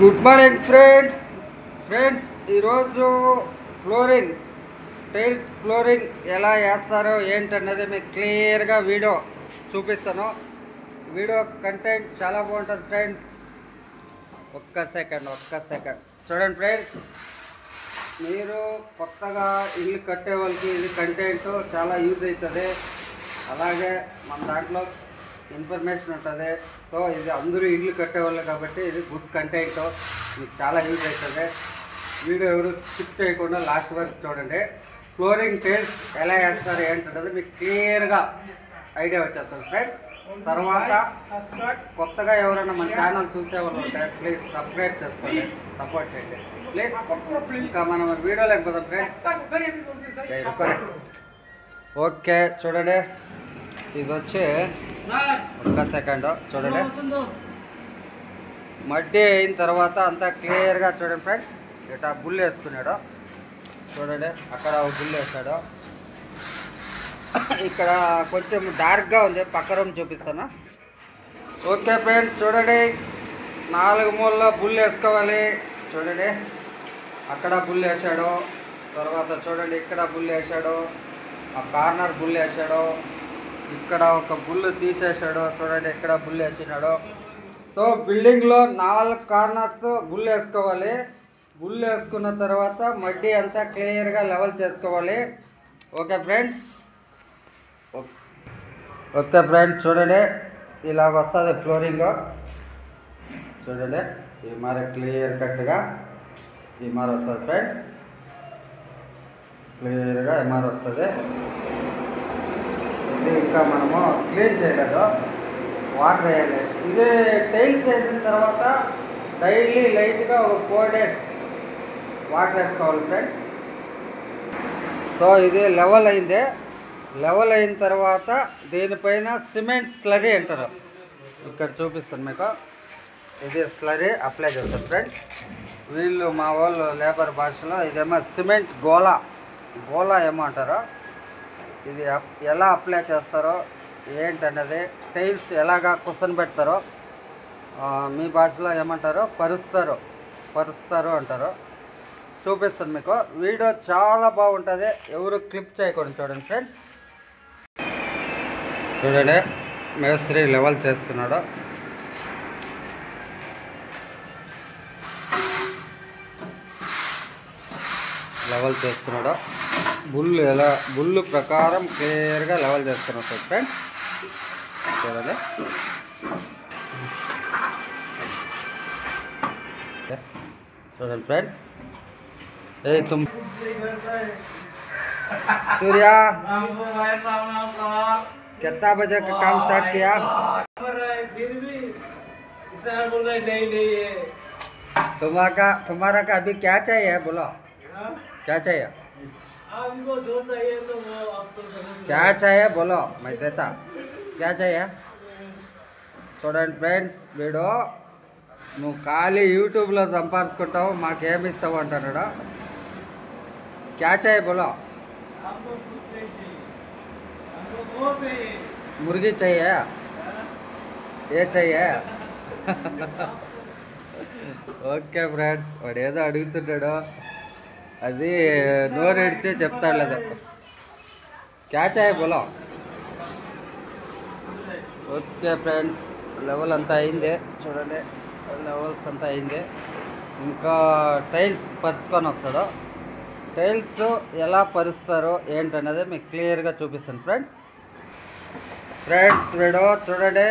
Good morning friends ఈరోజు flooring tiles flooring ఎలా వేస్తారో ఏంటన్నది మీకు క్లియర్గా వీడియో చూపిస్తాను. వీడియో కంటెంట్ చాలా బాగుంటుంది ఫ్రెండ్స్. ఒక్క సెకండ్ చూడండి ఫ్రెండ్స్, మీరు కొత్తగా ఇల్లు కట్టే వాళ్ళకి ఇది కంటెంట్ చాలా యూజ్ అవుతుంది. అలాగే మన దాంట్లో ఇన్ఫర్మేషన్ ఉంటుంది. సో ఇది అందరూ ఇల్లు కట్టేవాళ్ళు కాబట్టి ఇది గుడ్ కంటెంట్, మీకు చాలా యూజ్ అవుతుంది. వీడియో ఎవరు స్కిప్ చేయకుండా లాస్ట్ వరకు చూడండి. ఫ్లోరింగ్ టైల్స్ ఎలా వేస్తారు ఏంటంటే మీకు క్లియర్గా ఐడియా వచ్చేస్తుంది ఫ్రెండ్స్. తర్వాత కొత్తగా ఎవరైనా మన ఛానల్ చూసేవాళ్ళు ఉంటే ప్లీజ్ సబ్స్క్రైబ్ చేసుకోండి, సపోర్ట్ చేయండి ప్లీజ్. ఇంకా మనం వీడియో లేకపోతే ఫ్రెండ్స్ ఓకే చూడండి, ఇది వచ్చి ఒక్క సెకండ్ చూడండి. మడ్డి అయిన తర్వాత అంతా క్లియర్గా చూడండి ఫ్రెండ్స్. ఇట్లా బుల్ వేసుకున్నాడు చూడండి, అక్కడ బుల్ వేసాడు. ఇక్కడ కొంచెం డార్క్గా ఉంది, పక్క రూమ్ చూపిస్తాను. ఓకే ఫ్రెండ్స్ చూడండి, 4 మూలలో బుల్ వేసుకోవాలి చూడండి. అక్కడ బుల్ వేసాడు, తర్వాత చూడండి ఇక్కడ బుల్ వేసాడు, ఆ కార్నర్ బుల్ వేసాడు, ఇక్కడ ఒక బుల్ తీసేసాడు చూడండి, ఇక్కడ బుల్ వేసినాడు. సో బిల్డింగ్లో 4 కార్నర్స్ బుల్ వేసుకోవాలి. బుల్ వేసుకున్న తర్వాత మడ్డి అంతా క్లియర్గా లెవెల్ చేసుకోవాలి. ఓకే ఫ్రెండ్స్ చూడండి, ఇలాగ వస్తుంది ఫ్లోరింగ్ చూడండి. ఈ మరి క్లియర్ కట్గా ఈ మరి వస్తుంది ఫ్రెండ్స్, క్లియర్గా ఈ మరి వస్తుంది. ఇది ఇంకా మనము క్లీన్ చేయలేదు, వాటర్ వేయాలి. ఇది టైల్స్ వేసిన తర్వాత డైలీ లైట్గా ఒక 4 days వాటర్ వేసుకోవాలి ఫ్రెండ్స్. సో ఇది లెవెల్ అయింది. లెవెల్ అయిన తర్వాత దీనిపైన సిమెంట్ స్లరీ అంటారు, ఇక్కడ చూపిస్తాను మీకు. ఇది స్లరీ అప్లై చేస్తారు ఫ్రెండ్స్. వీళ్ళు మా వాళ్ళు లేబర్ భాషలో ఇదేమో సిమెంట్ గోలా ఏమో అంటారు. ఇది ఎలా అప్లై చేస్తారో ఏంటనేది, టైల్స్ ఎలాగా కుసన్ పెడతారో మీ భాషలో ఏమంటారో పరుస్తారు అంటారు. చూపిస్తాను మీకు. వీడియో చాలా బాగుంటుంది, ఎవరు క్లిప్ చేయకూడదు చూడండి ఫ్రెండ్స్. చూడండి, మేస్త్రి లెవెల్ చేస్తున్నాడు. బుల్ ప్రకారం క్లియర్గా లెవెల్ చేస్తున్నాడు ఫ్రెండ్స్. చూడండి ఫ్రెండ్స్. सूर्या कितना बजे का काम स्टार्ट किया? तुम्हारा का अभी क्या चाहिए बोलो, क्या चाहिए? क्या चाहिए बोलो, मैं देता. क्या चाहिए? చూడండి ఫ్రెండ్స్, వీడు నువ్వు ఖాళీ యూట్యూబ్లో సంపాదించుకుంటావు, మాకేమి ఇస్తావు అంటున్నాడు. क्या चाहिए बोलो? मुर्गी चाहिए, ये चाहिए. ఓకే ఫ్రెండ్స్, వాడు ఏదో అడుగుతున్నాడు, అది నోరు ఎడితే చెప్తాడు లేదా. क्या चाहिए बोलो? ఓకే ఫ్రెండ్స్, లెవెల్ అంతా అయింది చూడండి, లెవెల్స్ అంతా అయింది. ఇంకా టైల్స్ పరుచుకొని వస్తాడు. టైల్స్ ఎలా పరుస్తారో ఏంటనేది మీకు క్లియర్గా చూపిస్తాను ఫ్రెండ్స్. వీడు చూడండి,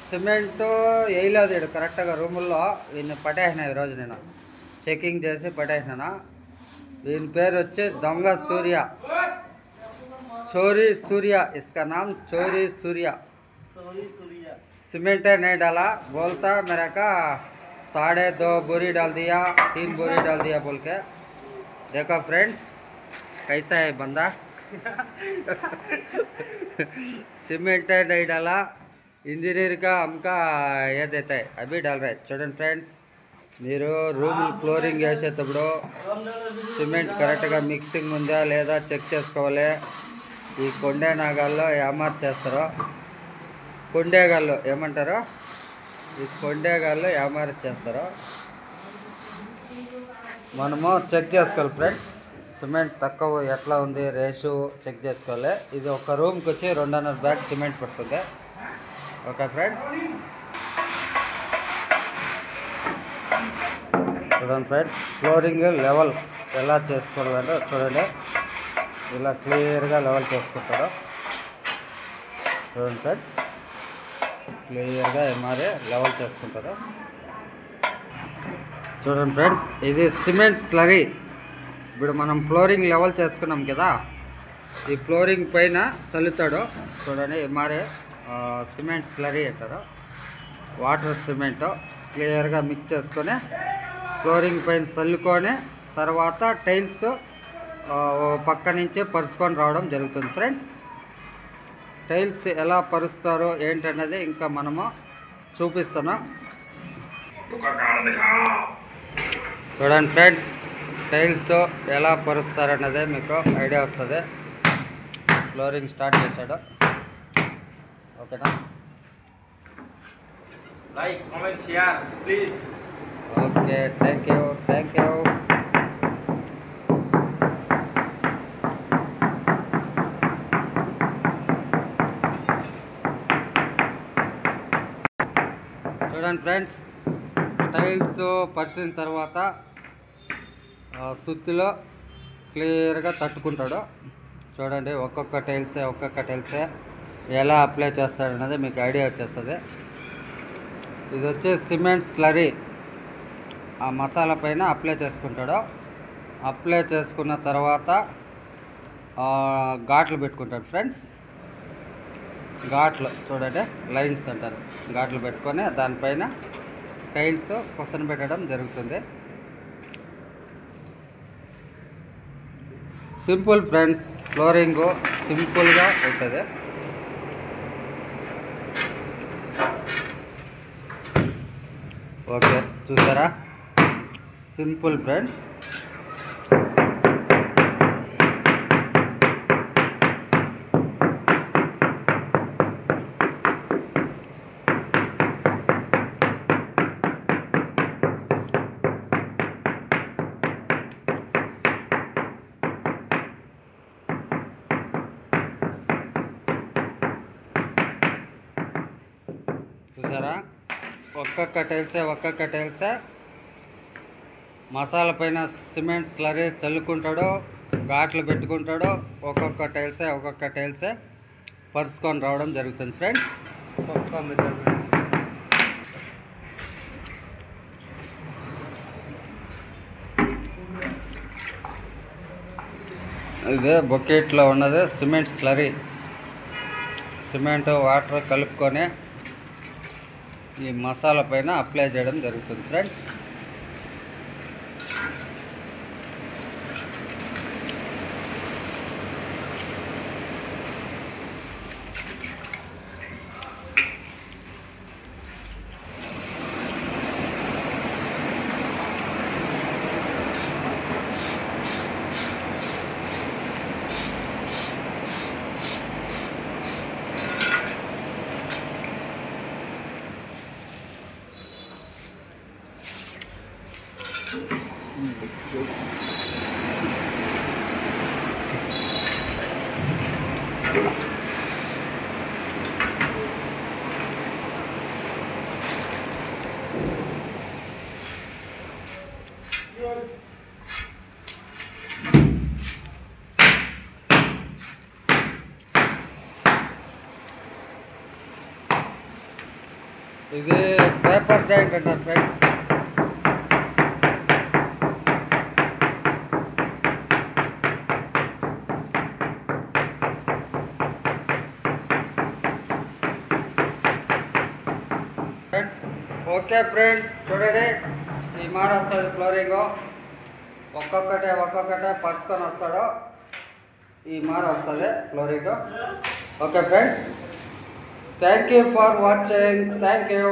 సిమెంటు వేయలేదు వీడు కరెక్ట్గా. రూముల్లో వీడిని పట్టేసిన ఈరోజు నేను చెకింగ్ చేసి పట్టేసినా. వీని పేరు వచ్చి దొంగ సూర్య, चोरी सूर्या, इसका नाम चोरी सूर्या. सीमेंट नहीं डाला, बोलता मेरा का 2.5 बोरी डाल दिया, 3 बोरी डाल दिया बोल के. देखो फ्रेंड्स कैसा है बंदा. सीमेंट नहीं डाला, इंजीनियर का हमका ये देता है, अभी डाल रहे. చూడండి ఫ్రెండ్స్, మీరు రూమ్ ఫ్లోరింగ్ వేసేటప్పుడు సిమెంట్ కరెక్ట్గా మిక్సింగ్ ఉందా లేదా చెక్ చేసుకోవాలి. ఈ కొండే నాగాల్లో ఏమార్చేస్తారో, కొండేగాళ్ళు ఏమంటారో, ఈ కొండేగాళ్ళు ఏమార్చేస్తారో మనము చెక్ చేసుకోవాలి ఫ్రెండ్స్. సిమెంట్ తక్కువ ఎట్లా ఉంది రేషియో చెక్ చేసుకోవాలి. ఇది ఒక రూమ్కి వచ్చి 2.5 బ్యాగ్ సిమెంట్ పడుతుంది. ఓకే ఫ్రెండ్స్, చూడండి ఫ్రెండ్స్, ఫ్లోరింగ్ లెవెల్ ఎలా చేసుకోవాలంటే చూడండి, ఇలా క్లియర్గా లెవెల్ చేసుకుంటారు. చూడండి ఫ్రెండ్స్, క్లియర్గా ఎంఆర్ఏ లెవెల్ చేసుకుంటారు. చూడండి ఫ్రెండ్స్, ఇది సిమెంట్ స్లరీ. ఇప్పుడు మనం ఫ్లోరింగ్ లెవెల్ చేసుకున్నాం కదా, ఈ ఫ్లోరింగ్ పైన చల్లుతాడు. చూడండి, ఎంఆర్ఏ సిమెంట్ స్లరీ అంటారు. వాటర్ సిమెంట్ క్లియర్గా మిక్స్ చేసుకొని ఫ్లోరింగ్ పైన చల్లుకొని తర్వాత టైల్స్ పక్క నుంచి పరుచుకొని రావడం జరుగుతుంది ఫ్రెండ్స్. టైల్స్ ఎలా పరుస్తారో ఏంటన్నది ఇంకా మనము చూపిస్తాను. చూడండి ఫ్రెండ్స్, టైల్స్ ఎలా పరుస్తారన్నదే మీకు ఐడియా వస్తుంది. ఫ్లోరింగ్ స్టార్ట్ చేశాడు. ఓకేనా? Like, comment, share please. Okay, thank you. చూడండి ఫ్రెండ్స్, టైల్స్ పరిచిన తర్వాత సుత్తిలో క్లియర్గా తట్టుకుంటాడు. చూడండి, ఒక్కొక్క టైల్సే ఎలా అప్లై చేస్తాడన్నది మీకు ఐడియా వచ్చేస్తుంది. ఇది వచ్చి సిమెంట్ స్లరీ ఆ మసాలా పైన అప్లై చేసుకుంటాడు. అప్లై చేసుకున్న తర్వాత ఘాట్లు పెట్టుకుంటాడు ఫ్రెండ్స్. ఘాట్లు చూడండి, లైన్స్ అంటారు. ఘాట్లు పెట్టుకొని దానిపైన టైల్స్ కొసన పెట్టడం జరుగుతుంది. సింపుల్ ఫ్రెండ్స్, ఫ్లోరింగ్ సింపుల్గా అవుతుంది. ఓకే, చూసారా? Simple friends. చూసారా, ఒక్కొక్క టైల్సే మసాలా పైన సిమెంట్ స్లరీ చల్లుకుంటాడు, ఘాట్లు పెట్టుకుంటాడు. ఒక్కొక్క టైల్సే పరుచుకొని రావడం జరుగుతుంది ఫ్రెండ్స్. ఇదే బకెట్లో ఉన్నది సిమెంట్ స్లరీ. సిమెంట్ వాటర్ కలుపుకొని ఈ మసాలా పైన అప్లై చేయడం జరుగుతుంది ఫ్రెండ్స్. ఇది పేపర్ జాయింట్ అంటారు ఫ్రెండ్స్. ఓకే ఫ్రెండ్స్, చూడండి, ఈ మార వస్తుంది ఫ్లోరింగ్. ఒక్కొక్కటే పరుచుకొని వస్తాడు. ఈ మార వస్తుంది flooring. Okay friends, thank you for watching. Thank you.